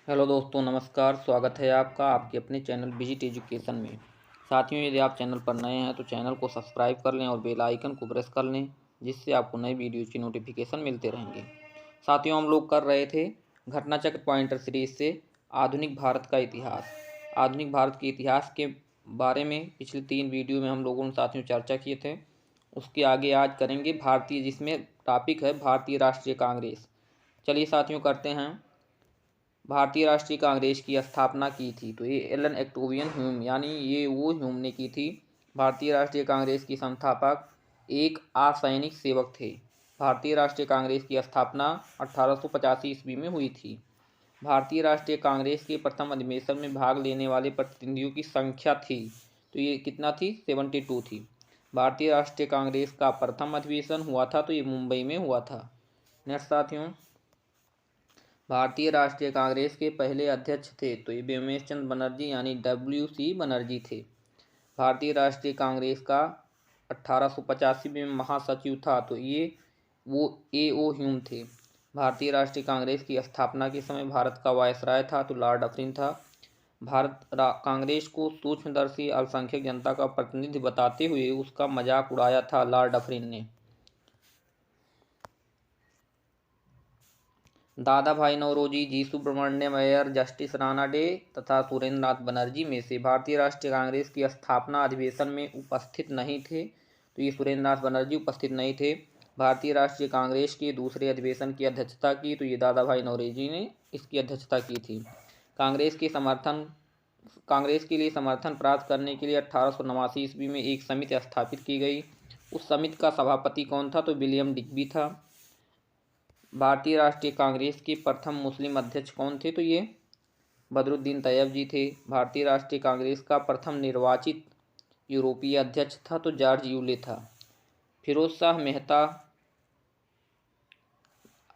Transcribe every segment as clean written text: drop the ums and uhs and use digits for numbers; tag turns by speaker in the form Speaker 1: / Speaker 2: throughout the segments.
Speaker 1: Hello दोस्तों, नमस्कार। स्वागत है आपका आपके अपने चैनल विजिट एजुकेशन में। साथियों, यदि आप चैनल पर नए हैं तो चैनल को सब्सक्राइब कर लें और बेल आइकन को प्रेस कर लें, जिससे आपको नई वीडियोज़ की नोटिफिकेशन मिलते रहेंगे। साथियों, हम लोग कर रहे थे घटनाचक्र पॉइंटर सीरीज से आधुनिक भारत का इतिहास। आधुनिक भारत के इतिहास के बारे में पिछले 3 वीडियो में हम लोगों ने साथियों चर्चा किए थे। उसके आगे आज करेंगे भारतीय, जिसमें टॉपिक है भारतीय राष्ट्रीय कांग्रेस। चलिए साथियों, करते हैं। भारतीय राष्ट्रीय कांग्रेस की स्थापना की थी तो ये एलन एक्टोवियन ह्यूम, यानी ये वो ह्यूम ने की थी। भारतीय राष्ट्रीय कांग्रेस की संस्थापक एक असैनिक सेवक थे। भारतीय राष्ट्रीय कांग्रेस की स्थापना 1885 ईस्वी में हुई थी। भारतीय राष्ट्रीय कांग्रेस के प्रथम अधिवेशन में भाग लेने वाले प्रतिनिधियों की संख्या थी तो ये कितना थी, 72 थी। भारतीय राष्ट्रीय कांग्रेस का प्रथम अधिवेशन हुआ था तो ये मुंबई में हुआ था। नेक्स्ट साथियों, भारतीय राष्ट्रीय कांग्रेस के पहले अध्यक्ष थे तो ये व्योमेश चंद्र बनर्जी यानी WC बनर्जी थे। भारतीय राष्ट्रीय कांग्रेस का 1885 में महासचिव था तो ये वो AO ह्यूम थे। भारतीय राष्ट्रीय कांग्रेस की स्थापना के समय भारत का वायसराय था तो लॉर्ड डफरिन था। कांग्रेस को सूक्ष्मदर्शी अल्पसंख्यक जनता का प्रतिनिधि बताते हुए उसका मजाक उड़ाया था लॉर्ड डफरिन ने। दादा भाई नौरोजी, जी सुब्रमण्यम अय्यर, जस्टिस राणा डे तथा सुरेंद्र नाथ बनर्जी में से भारतीय राष्ट्रीय कांग्रेस की स्थापना अधिवेशन में उपस्थित नहीं थे तो ये सुरेंद्र नाथ बनर्जी उपस्थित नहीं थे। भारतीय राष्ट्रीय कांग्रेस के दूसरे अधिवेशन की अध्यक्षता की तो ये दादा भाई नौरोजी ने इसकी अध्यक्षता की थी। कांग्रेस के लिए समर्थन प्राप्त करने के लिए 1889 ईस्वी में एक समिति स्थापित की गई। उस समिति का सभापति कौन था तो विलियम डिग्बी था। भारतीय राष्ट्रीय कांग्रेस के प्रथम मुस्लिम अध्यक्ष कौन थे तो ये बदरुद्दीन तैयब जी थे। भारतीय राष्ट्रीय कांग्रेस का प्रथम निर्वाचित यूरोपीय अध्यक्ष था तो जॉर्ज यूले था। फिरोज शाह मेहता,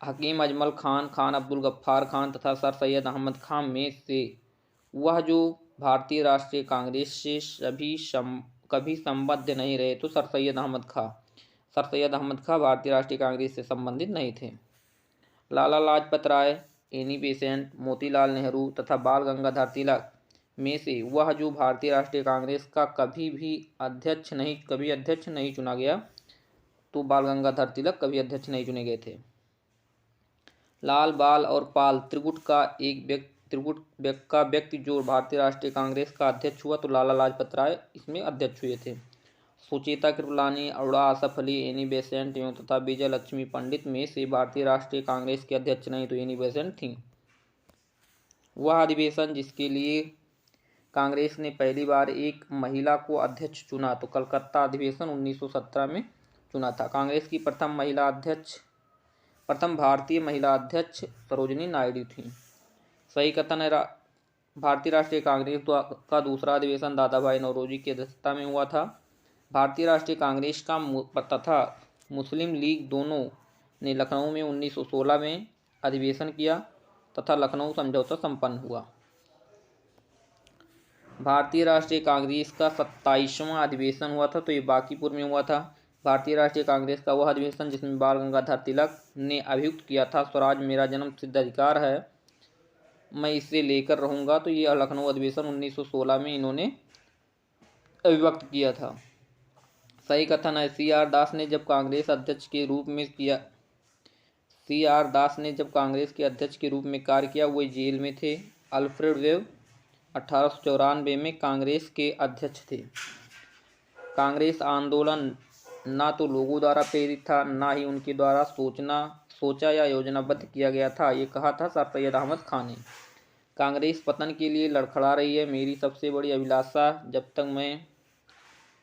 Speaker 1: हकीम अजमल खान, खान अब्दुल गफ्फार खान तथा सर सैयद अहमद खान में से वह जो भारतीय राष्ट्रीय कांग्रेस से कभी संबद्ध नहीं रहे तो सर सैयद अहमद खां भारतीय राष्ट्रीय कांग्रेस से संबंधित नहीं थे। लाला लाजपत राय, एनी बेसेंट, मोतीलाल नेहरू तथा बाल गंगाधर तिलक में से वह जो भारतीय राष्ट्रीय कांग्रेस का कभी अध्यक्ष नहीं चुना गया तो बाल गंगाधर तिलक कभी अध्यक्ष नहीं चुने गए थे। लाल, बाल और पाल त्रिगुट का व्यक्ति जो भारतीय राष्ट्रीय कांग्रेस का अध्यक्ष हुआ तो लाला लाजपत राय इसमें अध्यक्ष हुए थे। सुचेता कृपलानी, अरोड़ा आसफ अली, एनी बेसेंट एवं तथा विजय लक्ष्मी पंडित में से भारतीय राष्ट्रीय कांग्रेस के अध्यक्ष नहीं तो एनी बेसेंट थी। वह अधिवेशन जिसके लिए कांग्रेस ने पहली बार एक महिला को अध्यक्ष चुना तो कलकत्ता अधिवेशन 1917 में चुना था। कांग्रेस की प्रथम भारतीय महिला अध्यक्ष सरोजिनी नायडू थी। सही कथन है। भारतीय राष्ट्रीय कांग्रेस का दूसरा अधिवेशन दादा भाई नौरोजी की अध्यक्षता में हुआ था। भारतीय राष्ट्रीय कांग्रेस का तथा मुस्लिम लीग दोनों ने लखनऊ में 1916 में अधिवेशन किया तथा लखनऊ समझौता संपन्न हुआ। भारतीय राष्ट्रीय कांग्रेस का 27वां अधिवेशन हुआ था तो ये बांकीपुर में हुआ था। भारतीय राष्ट्रीय कांग्रेस का वह अधिवेशन जिसमें बाल गंगाधर तिलक ने अभियुक्त किया था स्वराज मेरा जन्म सिद्ध अधिकार है, मैं इसे लेकर रहूँगा, तो ये लखनऊ अधिवेशन 1916 में इन्होंने अभिव्यक्त किया था। सही कथन है। CR दास ने जब कांग्रेस के अध्यक्ष के रूप में कार्य किया वो जेल में थे। अल्फ्रेड वेब 1894 में कांग्रेस के अध्यक्ष थे। कांग्रेस आंदोलन ना तो लोगों द्वारा प्रेरित था ना ही उनके द्वारा सोचा या योजनाबद्ध किया गया था, ये कहा था सर सैयद अहमद खान ने। कांग्रेस पतन के लिए लड़खड़ा रही है, मेरी सबसे बड़ी अभिलाषा जब तक मैं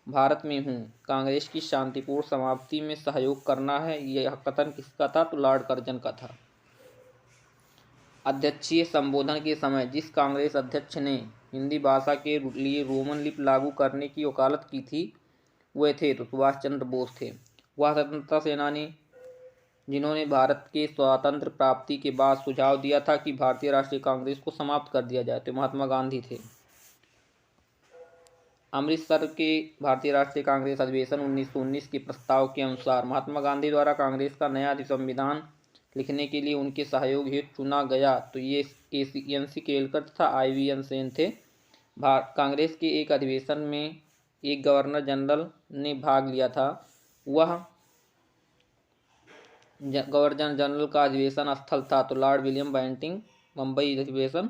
Speaker 1: भारत में हूँ कांग्रेस की शांतिपूर्ण समाप्ति में सहयोग करना है। यह कथन किसका था तो लॉर्ड कर्जन का था। अध्यक्षीय संबोधन के समय जिस कांग्रेस अध्यक्ष ने हिंदी भाषा के लिए रोमन लिपि लागू करने की वकालत की थी वे थे तो सुभाष चंद्र बोस थे। वह स्वतंत्रता सेनानी जिन्होंने भारत के स्वातंत्र प्राप्ति के बाद सुझाव दिया था कि भारतीय राष्ट्रीय कांग्रेस को समाप्त कर दिया जाए तो महात्मा गांधी थे। अमृतसर के भारतीय राष्ट्रीय कांग्रेस अधिवेशन 1919 के प्रस्ताव के अनुसार महात्मा गांधी द्वारा कांग्रेस का नया संविधान लिखने के लिए उनके सहयोग हेतु चुना गया तो ये एनसी केलकर तथा IVN सेन थे। कांग्रेस के एक अधिवेशन में एक गवर्नर जनरल ने भाग लिया था। वह गवर्नर जनरल का अधिवेशन स्थल था तो लॉर्ड विलियम बेंटिंग मुंबई अधिवेशन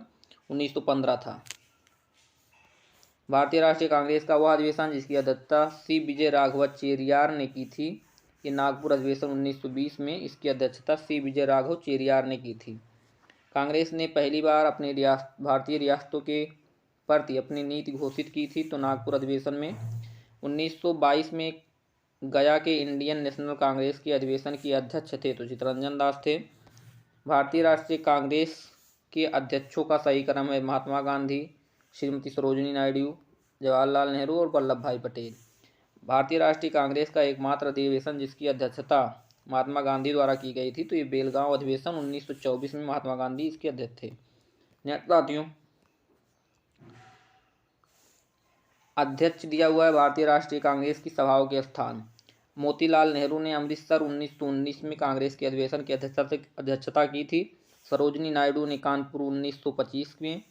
Speaker 1: 1915 था। भारतीय राष्ट्रीय कांग्रेस का वह अधिवेशन जिसकी अध्यक्षता C विजय राघवाचार्य ने की थी, ये नागपुर अधिवेशन 1920 में इसकी अध्यक्षता C विजय राघवाचार्य ने की थी। कांग्रेस ने पहली बार अपने भारतीय रियासतों के प्रति अपनी नीति घोषित की थी तो नागपुर अधिवेशन में 1922 में गया के इंडियन नेशनल कांग्रेस के अधिवेशन के अध्यक्ष थे तो चित्तरंजन दास थे। भारतीय राष्ट्रीय कांग्रेस के अध्यक्षों का सही क्रम है महात्मा गांधी, श्रीमती सरोजिनी नायडू, जवाहरलाल नेहरू और वल्लभ भाई पटेल। भारतीय राष्ट्रीय कांग्रेस का एकमात्र अधिवेशन जिसकी अध्यक्षता महात्मा गांधी द्वारा की गई थी तो ये बेलगांव अधिवेशन 1924 में महात्मा गांधी इसके अध्यक्ष थे। साथियों, अध्यक्ष दिया हुआ है भारतीय राष्ट्रीय कांग्रेस की सभाओं के स्थान। मोतीलाल नेहरू ने अमृतसर 1919 में कांग्रेस के अधिवेशन की अध्यक्षता की थी। सरोजिनी नायडू ने कानपुर 1925 में,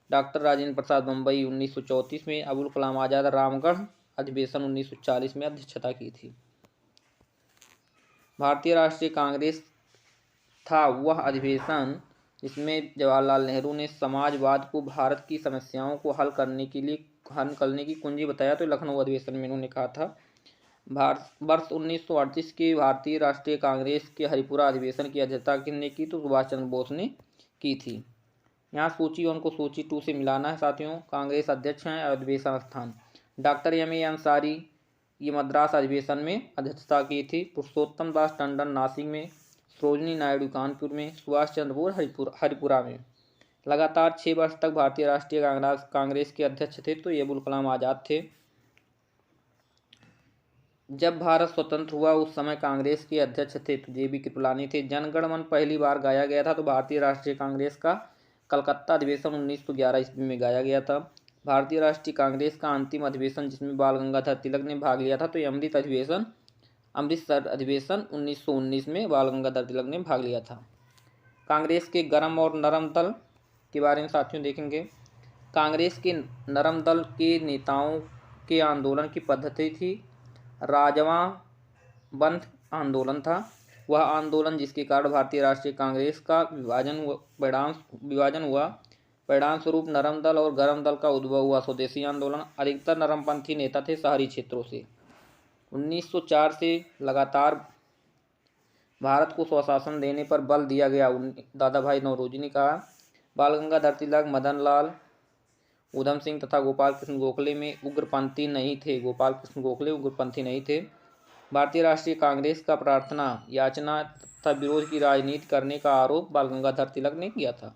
Speaker 1: डॉक्टर राजेंद्र प्रसाद मुंबई 1934 में, अबुल कलाम आज़ाद रामगढ़ अधिवेशन 1940 में अध्यक्षता की थी। भारतीय राष्ट्रीय कांग्रेस था वह अधिवेशन जिसमें जवाहरलाल नेहरू ने समाजवाद को भारत की समस्याओं को हल करने की कुंजी बताया तो लखनऊ अधिवेशन में उन्होंने कहा था। वर्ष 1938 के भारतीय राष्ट्रीय कांग्रेस के हरिपुरा अधिवेशन की अध्यक्षता किसने की तो सुभाष चंद्र बोस ने की थी। यहाँ सूची उनको सूची 2 से मिलाना है साथियों। कांग्रेस अध्यक्ष हैं अधिवेशन स्थान। Doctor M.A. अंसारी ये मद्रास अधिवेशन में अध्यक्षता की थी। पुरुषोत्तम दास टंडन नासिक में, सरोजिनी नायडू कानपुर में, सुभाष चंद्र बोस हरिपुरा में। लगातार 6 वर्ष तक भारतीय राष्ट्रीय कांग्रेस के अध्यक्ष थे तो ये अबुल कलाम आज़ाद थे। जब भारत स्वतंत्र हुआ उस समय कांग्रेस के अध्यक्ष थे तो JB कृपलानी थे। जनगण मन पहली बार गाया गया था तो भारतीय राष्ट्रीय कांग्रेस का कलकत्ता अधिवेशन 1911 ईस्वी में गाया गया था। भारतीय राष्ट्रीय कांग्रेस का अंतिम अधिवेशन जिसमें बाल गंगाधर तिलक ने भाग लिया था तो ये अमृतसर अधिवेशन 1919 में बाल गंगाधर तिलक ने भाग लिया था। कांग्रेस के गरम और नरम दल के बारे में साथियों देखेंगे। कांग्रेस के नरम दल के नेताओं के आंदोलन की पद्धति थी राजवा बंद आंदोलन था। वह आंदोलन जिसके कारण भारतीय राष्ट्रीय कांग्रेस का विभाजन हुआ। परिणाम स्वरूप नरम दल और गरम दल का उद्भव हुआ। स्वदेशी आंदोलन अधिकतर नरमपंथी नेता थे शहरी क्षेत्रों से। 1904 से लगातार भारत को स्वशासन देने पर बल दिया गया। दादा भाई नौरोजी ने कहा। बाल गंगाधर तिलक, मदन लाल, उधम सिंह तथा गोपाल कृष्ण गोखले में उग्रपंथी नहीं थे। गोपाल कृष्ण गोखले उग्रपंथी नहीं थे। भारतीय राष्ट्रीय कांग्रेस का प्रार्थना, याचना तथा विरोध की राजनीति करने का आरोप बाल गंगाधर तिलक ने किया था।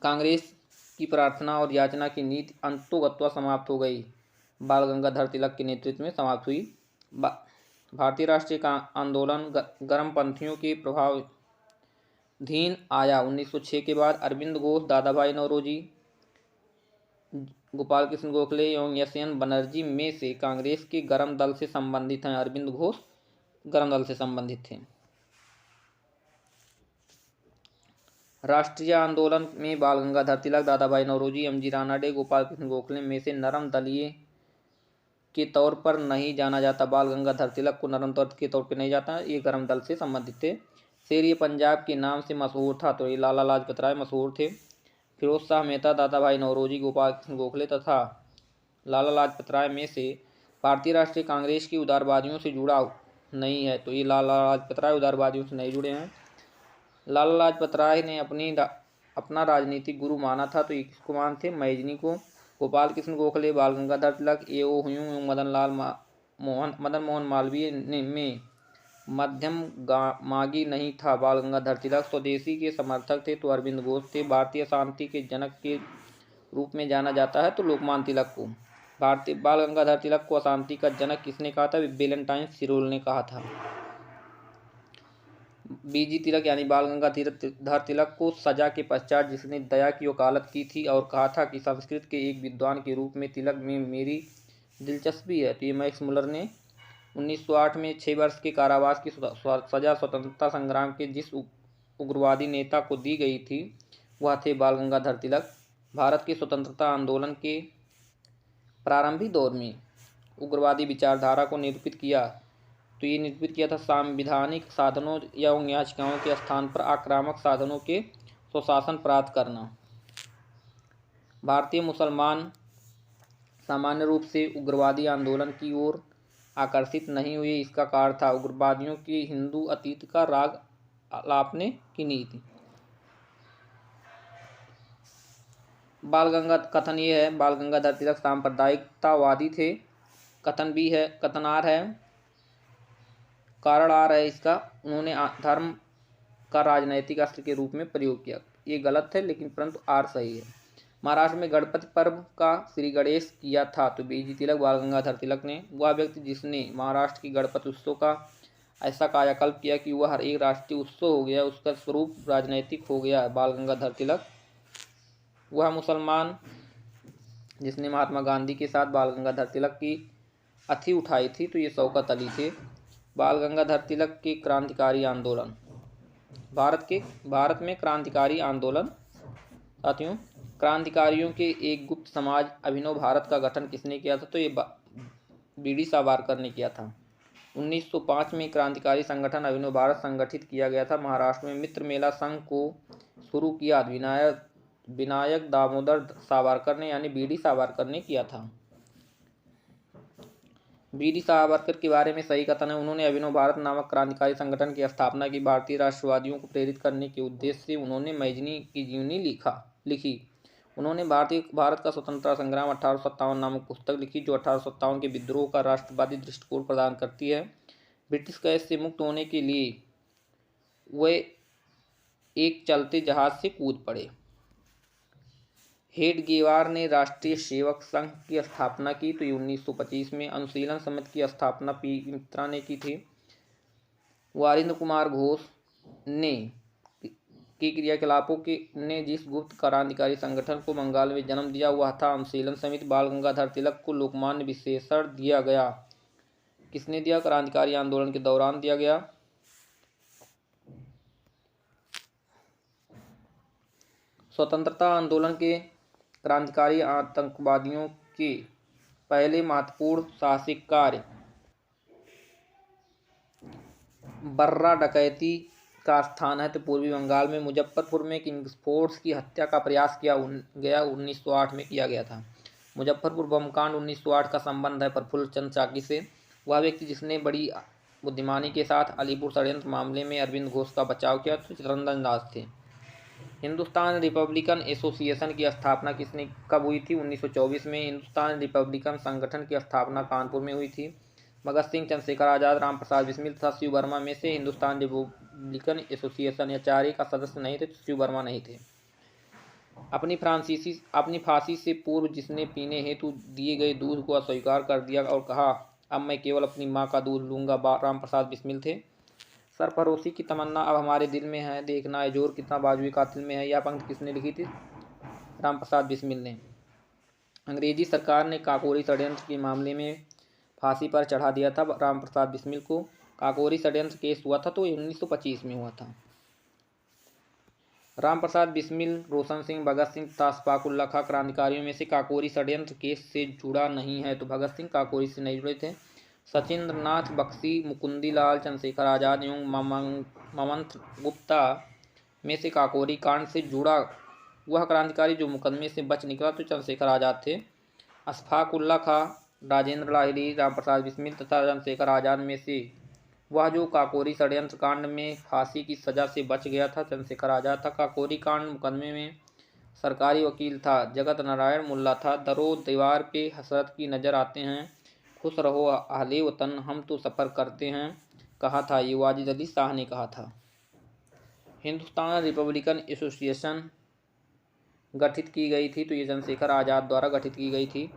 Speaker 1: कांग्रेस की प्रार्थना और याचना की नीति अंततोगत्वा समाप्त हो गई। बाल गंगाधर तिलक के नेतृत्व में समाप्त हुई। भारतीय राष्ट्रीय आंदोलन गर्मपंथियों के प्रभावाधीन आया। 1906 के बाद अरविंद घोष, दादा भाई नौरोजी, गोपाल कृष्ण गोखले एवं SN बनर्जी में से कांग्रेस के गरम दल से संबंधित हैं। अरविंद घोष गरम दल से संबंधित थे। राष्ट्रीय आंदोलन में बाल गंगाधर तिलक, दादा भाई नौरोजी, MG रानाडे, गोपाल कृष्ण गोखले में से नरम दलीय के तौर पर नहीं जाना जाता। बाल गंगाधर तिलक को नरम दल के तौर पर नहीं जाता, ये गरम दल से संबंधित थे। शेर पंजाब के नाम से मशहूर था तो ये लाला लाजपत राय मशहूर थे। फिरोज शाह मेहता, दादा भाई नौरोजी, गोपाल कृष्ण गोखले तथा लाला लाजपत राय में से भारतीय राष्ट्रीय कांग्रेस की उदारवादियों से जुड़ा नहीं है तो ये लाला लाजपत राय उदारवादियों से नहीं जुड़े हैं। लाला लाजपत राय ने अपना राजनीतिक गुरु माना था तो ये किसको मानते, मैजनी को। गोपाल कृष्ण गोखले, बाल गंगाधर तिलक, A.O. ह्यूम एवं मदन मोहन मालवीय में मध्यम मागी नहीं था। बाल गंगाधर तिलक स्वदेशी के समर्थक थे तो अरविंद घोष थे। भारतीय शांति के जनक के रूप में जाना जाता है तो लोकमान्य तिलक को। बाल गंगाधर तिलक को अशांति का जनक किसने कहा था, वेलेंटाइन सिरोल ने कहा था। BG तिलक यानी बाल गंगाधर तिलक को सजा के पश्चात जिसने दया की वकालत की थी और कहा था कि संस्कृत के एक विद्वान के रूप में तिलक में मेरी दिलचस्पी है तो ये मैक्स मुलर ने 1908 में 6 वर्ष के कारावास की सजा स्वतंत्रता संग्राम के जिस उग्रवादी नेता को दी गई थी वह थे बाल गंगाधर तिलक। भारत के स्वतंत्रता आंदोलन के प्रारंभिक दौर में उग्रवादी विचारधारा को निरूपित किया तो ये निरूपित किया था संवैधानिक साधनों एवं याचिकाओं के स्थान पर आक्रामक साधनों के स्वशासन प्राप्त करना। भारतीय मुसलमान सामान्य रूप से उग्रवादी आंदोलन की ओर आकर्षित नहीं हुए। इसका कारण था उग्रवादियों के हिंदू अतीत का राग अलापने की नीति। कथन ये है, बाल गंगाधर तिलक सांप्रदायिकतावादी थे। कथनार है, कारण आ रहा है इसका, उन्होंने धर्म का राजनैतिक अस्त्र के रूप में प्रयोग किया। ये गलत है लेकिन परंतु आर सही है। महाराष्ट्र में गणपति पर्व का श्री गणेश किया था तो बीजी तिलक बाल गंगाधर तिलक ने। वह व्यक्ति जिसने महाराष्ट्र की गणपति उत्सव का ऐसा कायाकल्प किया कि वह हर एक राष्ट्रीय उत्सव हो गया, उसका स्वरूप राजनैतिक हो गया, बाल गंगाधर तिलक। वह मुसलमान जिसने महात्मा गांधी के साथ बाल गंगाधर तिलक की अथी उठाई थी तो ये शौकत अली थे। बाल गंगाधर तिलक के क्रांतिकारी आंदोलन। भारत में क्रांतिकारी आंदोलन। साथियों, क्रांतिकारियों के एक गुप्त समाज अभिनव भारत का गठन किसने किया था तो ये बीडी सावरकर ने किया था। 1905 में क्रांतिकारी संगठन अभिनव भारत संगठित किया गया था। महाराष्ट्र में मित्र मेला संघ को शुरू किया विनायक दामोदर सावरकर ने यानी बीडी सावरकर ने किया था। बीडी सावरकर के बारे में सही कथन है, उन्होंने अभिनव भारत नामक क्रांतिकारी संगठन की स्थापना की। भारतीय राष्ट्रवादियों को प्रेरित करने के उद्देश्य से उन्होंने मैजनी की जीवनी लिखी। उन्होंने भारत का स्वतंत्रता संग्राम 1857 नामक पुस्तक लिखी जो 1857 के विद्रोह का राष्ट्रवादी दृष्टिकोण प्रदान करती है। ब्रिटिश कैद से मुक्त होने के लिए वे एक चलते जहाज से कूद पड़े। हेडगेवार ने राष्ट्रीय सेवक संघ की स्थापना की तो 1925 में। अनुशीलन समिति की स्थापना पी मित्रा ने की थी। वारिंद्र कुमार घोष ने के क्रियाकलापों ने जिस गुप्त क्रांतिकारी संगठन को बंगाल में जन्म दिया वह था अनुशीलन समिति। बाल गंगाधर तिलक को लोकमान्य विशेषण दिया गया। किसने दिया? क्रांतिकारी आंदोलन के दौरान दिया गया। स्वतंत्रता आंदोलन के क्रांतिकारी आतंकवादियों के पहले महत्वपूर्ण साहसिक कार्य बर्रा डकैती का स्थान है तो पूर्वी बंगाल में मुजफ्फरपुर में किंग्सफोर्ड की हत्या का प्रयास किया गया 1908 में किया गया था। मुजफ्फरपुर बमकांड 1908 का संबंध है प्रफुल्ल चंद्र चाकी से। वह व्यक्ति जिसने बड़ी बुद्धिमानी के साथ अलीपुर षड्यंत्र मामले में अरविंद घोष का बचाव किया तो चितरंजन दास थे। हिंदुस्तान रिपब्लिकन एसोसिएशन की स्थापना किसने कब हुई थी? 1924 में। हिंदुस्तान रिपब्लिकन संगठन की स्थापना कानपुर में हुई थी। भगत सिंह, चंद्रशेखर आज़ाद, राम प्रसाद बिस्मिल तथा शिव वर्मा में से हिंदुस्तान रिपब्लिकन एसोसिएशन या चारे का सदस्य नहीं थे तो शिव वर्मा नहीं थे। अपनी फांसी से पूर्व जिसने पीने हेतु दिए गए दूध को अस्वीकार कर दिया और कहा अब मैं केवल अपनी माँ का दूध लूँगा, राम प्रसाद बिस्मिल थे। सरफरोशी की तमन्ना अब हमारे दिल में है, देखना है जोर कितना बाजुए कातिल में है, यह पंक्ति किसने लिखी थी? राम प्रसाद बिस्मिल ने। अंग्रेजी सरकार ने काकोरी षड्यंत्र के मामले में फांसी पर चढ़ा दिया था राम प्रसाद बिस्मिल को। काकोरी षड्यंत्र केस हुआ था तो 1925 में हुआ था। राम प्रसाद बिस्मिल, रोशन सिंह, भगत सिंह तथा अशफाक उल्लाह खां क्रांतिकारियों में से काकोरी षड्यंत्र केस से जुड़ा नहीं है तो भगत सिंह काकोरी से नहीं जुड़े थे। सचिंद्र नाथ बख्शी, मुकुंदी लाल, चंद्रशेखर आज़ाद एवं ममंत गुप्ता में से काकोरी कांड से जुड़ा वह क्रांतिकारी जो मुकदमे से बच निकला तो चंद्रशेखर आज़ाद थे। अशफाक उल्लाह खां, राजेंद्र लाहिड़ी, राम प्रसाद बिस्मिल तथा चंद्रशेखर आज़ाद में से वह जो काकोरी षड्यंत्र कांड में फांसी की सजा से बच गया था चंद्रशेखर आज़ाद था। काकोरी कांड मुकदमे में सरकारी वकील था जगत नारायण मुल्ला था। दरो दीवार पे हसरत की नज़र आते हैं, खुश रहो अहले वतन हम तो सफ़र करते हैं, कहा था ये वाजिद अली शाह ने कहा था। हिंदुस्तान रिपब्लिकन एसोसिएशन गठित की गई थी तो ये चंद्रशेखर आज़ाद द्वारा गठित की गई थी।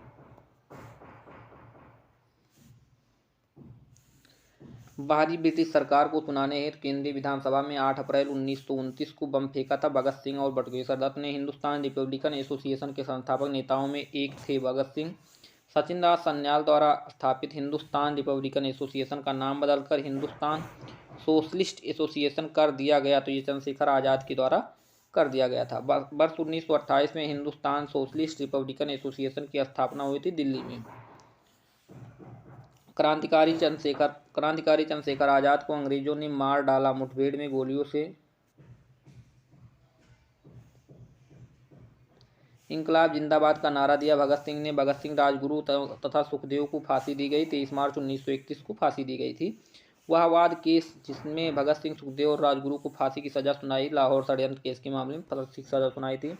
Speaker 1: बाहरी ब्रिटिश सरकार को सुनाने हेतु केंद्रीय विधानसभा में 8 अप्रैल 1929 को बम फेंका था भगत सिंह और बटुकेश्वर दत्त ने। हिंदुस्तान रिपब्लिकन एसोसिएशन के संस्थापक नेताओं में एक थे भगत सिंह। सचिन दास सन्याल द्वारा स्थापित हिंदुस्तान रिपब्लिकन एसोसिएशन का नाम बदलकर हिंदुस्तान सोशलिस्ट एसोसिएशन कर दिया गया। तो ये चंद्रशेखर आज़ाद के द्वारा कर दिया गया था। वर्ष 1928 में हिंदुस्तान सोशलिस्ट रिपब्लिकन एसोसिएशन की स्थापना हुई थी दिल्ली में। क्रांतिकारी चंद्रशेखर आज़ाद को अंग्रेजों ने मार डाला। मुठभेड़ में गोलियों से इंकलाब जिंदाबाद का नारा दिया भगत सिंह ने। भगत सिंह, राजगुरु तथा सुखदेव को फांसी दी गई। 23 मार्च 1931 को फांसी दी गई थी। वहावाद केस, जिसमें भगत सिंह, सुखदेव और राजगुरु को फांसी की सजा सुनाई, लाहौर षड्यंत्र केस के मामले में फांसी की सजा सुनाई थी।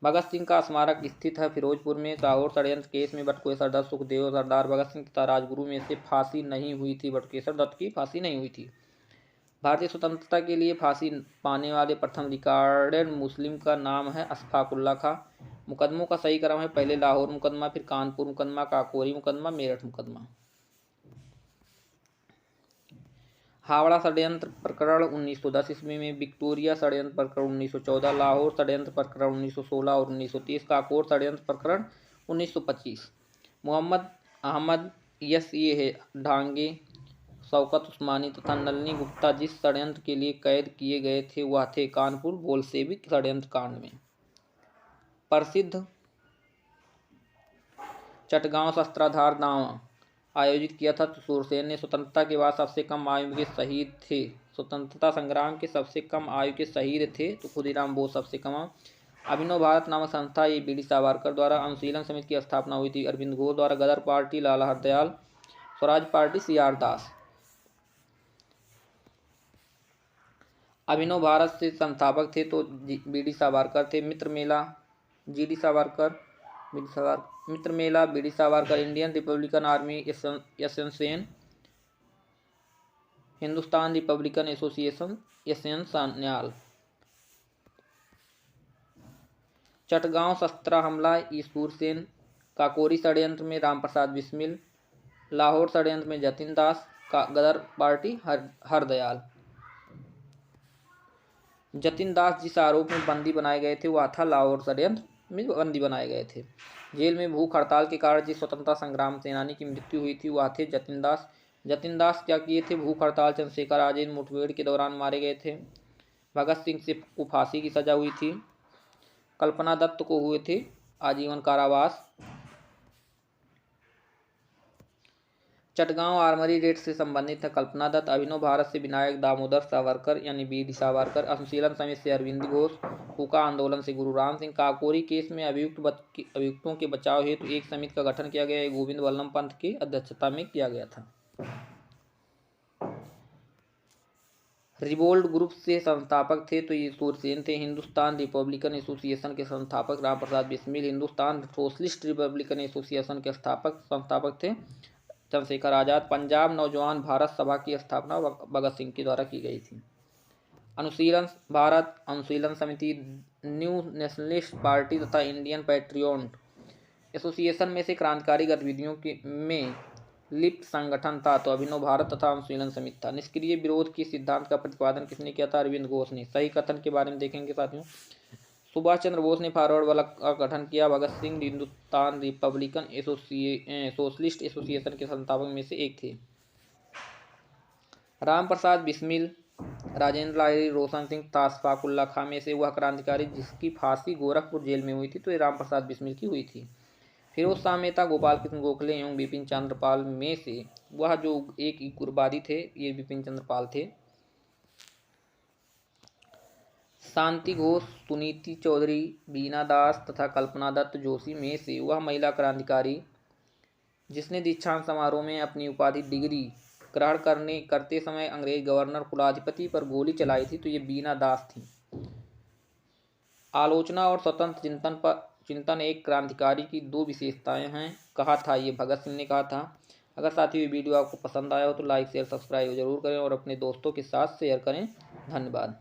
Speaker 1: भगत सिंह का स्मारक स्थित है फिरोजपुर में। लाहौर षड्यंत्र केस में बटुकेश्वर दत्त, सुखदेव, सरदार भगत सिंह तथा राजगुरु में से फांसी नहीं हुई थी। बटुकेश्वर दत्त की फांसी नहीं हुई थी। भारतीय स्वतंत्रता के लिए फांसी पाने वाले प्रथम रिकॉर्डेड मुस्लिम का नाम है अशफाकुल्ला खां। मुकदमों का सही क्रम है, पहले लाहौर मुकदमा, फिर कानपुर मुकदमा, काकोरी मुकदमा, मेरठ मुकदमा। हावड़ा षड्यंत्र प्रकरण 1910 ईस्वी में, विक्टोरिया षड्यंत्र प्रकरण 1914, लाहौर षड्यंत्र प्रकरण 1916 और 1930, काकोर षड्यंत्र प्रकरण 1925। मोहम्मद अहमद ये ढांगे, शौकत उस्मानी तथा नलिनी गुप्ता जिस षड्यंत्र के लिए कैद किए गए थे वह थे कानपुर बोल्शेविक षड्यंत्र कांड में। प्रसिद्ध चटगांव शस्त्राधार दांव आयोजित किया था। सूरसेन ने स्वतंत्रता के बाद सबसे कम आयु के शहीद थे। स्वतंत्रता संग्राम के सबसे कम आयु के शहीद थे तो खुदीराम बोस सबसे कम। अभिनव भारत नामक संस्था ये बी डी सावरकर द्वारा। अनुशीलन समिति की स्थापना हुई थी अरविंद घोष द्वारा। Ghadar party Lala Hardayal, Swaraj party C R Das. Abhinav Bharat से संस्थापक थे तो बी डी सावरकर थे। Mitra Mela B D Savarkar, Indian republican army association, Hindustan republican association SN Sanyal. Chittagong शस्त्र हमला ईश्वर सेन, काकोरी षड्यंत्र में रामप्रसाद बिस्मिल, लाहौर षड्यंत्र में जतिन दास, गदर पार्टी हरदयाल। जतिन दास जिस आरोप में बंदी बनाए गए थे वह था लाहौर षड्यंत्र में बंदी बनाए गए थे। जेल में भूख हड़ताल के कारण जिस स्वतंत्रता संग्राम सेनानी की मृत्यु हुई थी वह थे जतिन दास। जतिन दास क्या किए थे? भूख हड़ताल चंद्रशेखर आज़ाद मुठभेड़ के दौरान मारे गए थे। भगत सिंह से को फांसी की सजा हुई थी। कल्पना दत्त को हुए थे आजीवन कारावास। चटगांव आर्मरी रेड से संबंधित है कल्पना दत्त। अभिनव भारत से विनायक दामोदर सावरकर यानी बी डी सावरकर। अनुशीलन समिति से अरविंद घोष। कूका आंदोलन से गुरु राम सिंह। काकोरी केस में अभियुक्तों के बचाव हेतु एक समिति का गठन किया गया। गोविंद वल्लभ पंत की अध्यक्षता में किया गया था। रिवोल्ट ग्रुप से संस्थापक थे तो ये सूरसेन थे। हिंदुस्तान रिपब्लिकन एसोसिएशन के संस्थापक Ramprasad Bismil. Hindustan socialist Republican association के संस्थापक थे चंद्रशेखर आज़ाद। पंजाब नौजवान भारत सभा की स्थापना भगत सिंह के द्वारा की गई थी। अनुशीलन समिति न्यू नेशनलिस्ट पार्टी तथा इंडियन पैट्रियट एसोसिएशन में से क्रांतिकारी गतिविधियों में लिप्त संगठन था तो अभिनव भारत तथा अनुशीलन समिति था। निष्क्रिय विरोध के सिद्धांत का प्रतिपादन किसने किया था? अरविंद घोष ने। सही कथन के बारे में देखेंगे साथियों। सुभाष चंद्र बोस ने फॉरवर्ड ब्लॉक का गठन किया। Bhagat Singh Hindustan republican socialist association के संस्थापक में से एक थे। रामप्रसाद बिस्मिल, राजेंद्र लाहिड़ी, रोशन सिंह तथा अशफाकुल्ला खां में से वह क्रांतिकारी जिसकी फांसी गोरखपुर जेल में हुई थी तो ये रामप्रसाद बिस्मिल की हुई थी। फिरोज शाह मेहता, गोपाल कृष्ण गोखले एवं बिपिन चंद्र पाल में से वह जो एक उग्रवादी थे ये बिपिन चंद्र पाल थे। शांति घोष, सुनीति चौधरी, बीना दास तथा कल्पना दत्त जोशी में से वह महिला क्रांतिकारी जिसने दीक्षांत समारोह में अपनी उपाधि डिग्री ग्रहण करते समय अंग्रेज गवर्नर कुलाधिपति पर गोली चलाई थी तो ये बीना दास थी। आलोचना और स्वतंत्र चिंतन एक क्रांतिकारी की दो विशेषताएं हैं कहा था ये भगत सिंह ने कहा था। अगर साथियों ये वीडियो आपको पसंद आया हो तो लाइक शेयर सब्सक्राइब जरूर करें और अपने दोस्तों के साथ शेयर करें। धन्यवाद।